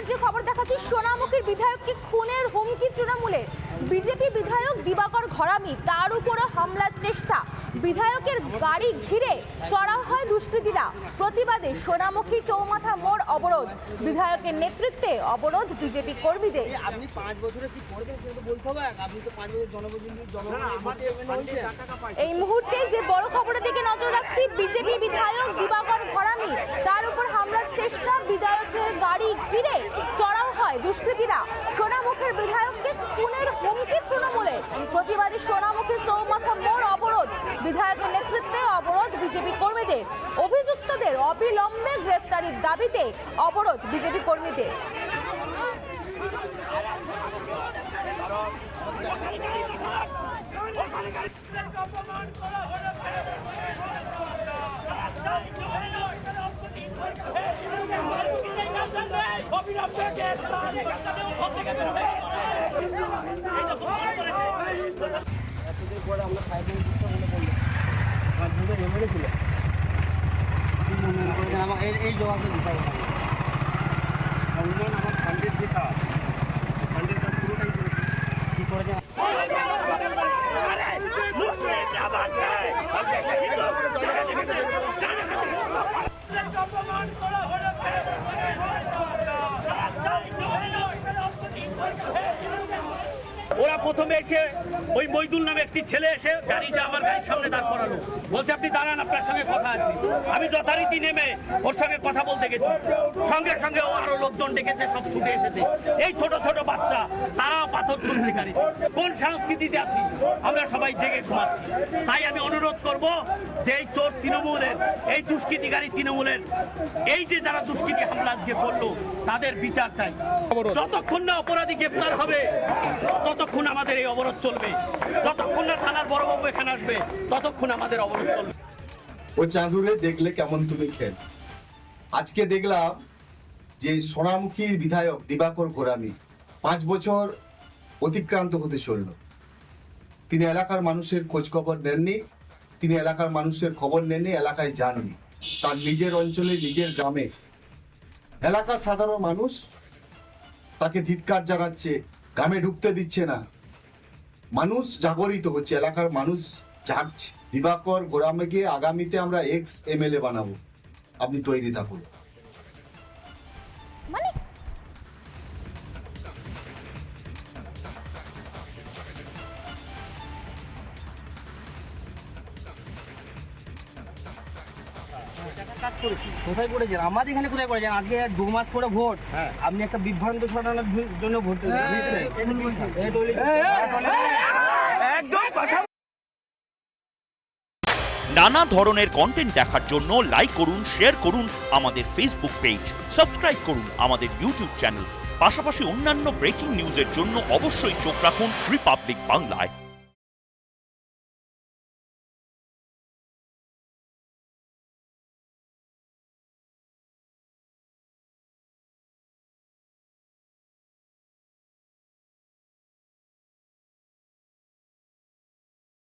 যে খবর দেখাচ্ছি, সোনামুখীর বিধায়ককে খুনের হুমকি তৃণমূলের। বিজেপি বিধায়ক দিবাকর ঘরামি, তার উপরে হামলার চেষ্টা। বিধায়কের গাড়ি ঘিরে চড়াও হয় দুষ্কৃতীরা। প্রতিবাদে সোনামুখী চৌমাথা মোড় অবরোধ। বিধায়কের নেতৃত্বে অবরোধ বিজেপি কর্মীদের। আপনি 5 বছরে কি করেছেন সেটা তো বলতে হবে। আপনি তো 5 বছর জনপ্রতিনিধি। এই মুহূর্তে যে বড় খবরের দিকে নজর রাখছি, বিজেপি বিধায়ক দিবাকর ঘরামি, তার উপর হামলার চেষ্টা। বিধায়কের গাড়ি ঘিরে চড়াও হয় দুষ্কৃতীরা। সোনামুখীর বিধায়ককে খুনের হুমকি তৃণমূলের। প্রতিবাদী সোনামুখী চৌমাথা মোড় অবরোধ। বিধায়কের নেতৃত্বে অবরোধ বিজেপি কর্মীদের। অভিযুক্তদের অবিলম্বে গ্রেফতারির দাবিতে অবরোধ বিজেপি কর্মীদের। এতদিন পরে আমরা সাইকেল দিতে বলে বললো আমার দুটো এমএলএ ছিল আমার এই জবাবটা দিতে হবে। আমার ফান্ডের যে কাজ ফান্ডের কাজ পুরোটাই কী করে ওরা প্রথমে এসে ওই মইদুল নামে একটি ছেলে এসে গাড়িটা আমার গাড়ির সামনে দাঁড় করালো, বলছে আপনি দাঁড়ান, আপনার সঙ্গে কথা আছে। আমি যথারীতি নেমে ওর সঙ্গে কথা বলতে গেছি, সঙ্গে সঙ্গে ও আরো লোকজন ডেকেছে, সব ছুটে এসেছে। এই ছোট ছোট বাচ্চা তারাও পাথর ছুঁড়ছে গাড়িতে। কোন সংস্কৃতিতে আছি আমরা? সবাই জেগে ঘুমাচ্ছি। তাই আমি অনুরোধ করব যে এই চোর তৃণমূলের, এই দুষ্কৃতিকারী তৃণমূলের, এই যে যারা দুষ্কৃতি হামলা আজকে করলো তাদের বিচার চাই। যতক্ষণ না অপরাধী গ্রেপ্তার হবে ততক্ষণ আমাদের এই অবরোধ চলবে। যতক্ষণ না থানার বড়বাবু এখানে আসবে ততক্ষণ আমাদের অবরোধ চলবে। ও চাঁদুরে দেখলে কেমন তুমি খেল। আজকে দেখলাম যে সোনামুখীর বিধায়ক দিবাকর ঘরামি 5 বছর অতিক্রান্ত হতে চলল। তিনি এলাকার মানুষের খোঁজখবর নেননি, তিনি এলাকার মানুষের খবর নেননি, এলাকায় যাননি। তার নিজের অঞ্চলে, নিজের গ্রামে এলাকার সাধারণ মানুষ তাকে ধিক্কার জানাচ্ছে, গ্রামে ঢুকতে দিচ্ছে না। মানুষ জাগরিত হচ্ছে, এলাকার মানুষ জাগছে। দিবাকর ঘরামিকে আগামীতে আমরা এক্স এমএলএ বানাবো, আপনি তৈরি থাকুন। মানে কোথায় করেছেন? আমাদের এখানে কোথায় করেছেন? আজকে 2 মাস পরে ভোট, আপনি একটা বিভ্রান্ত ছড়ানোর জন্য ভোট নানা ধরনের কন্টেন্ট দেখার জন্য লাইক করুন, শেয়ার করুন আমাদের ফেসবুক পেজ, সাবস্ক্রাইব করুন আমাদের ইউটিউব চ্যানেল। পাশাপাশি অন্যান্য ব্রেকিং নিউজের জন্য অবশ্যই চোখ রাখুন রিপাবলিক বাংলায়।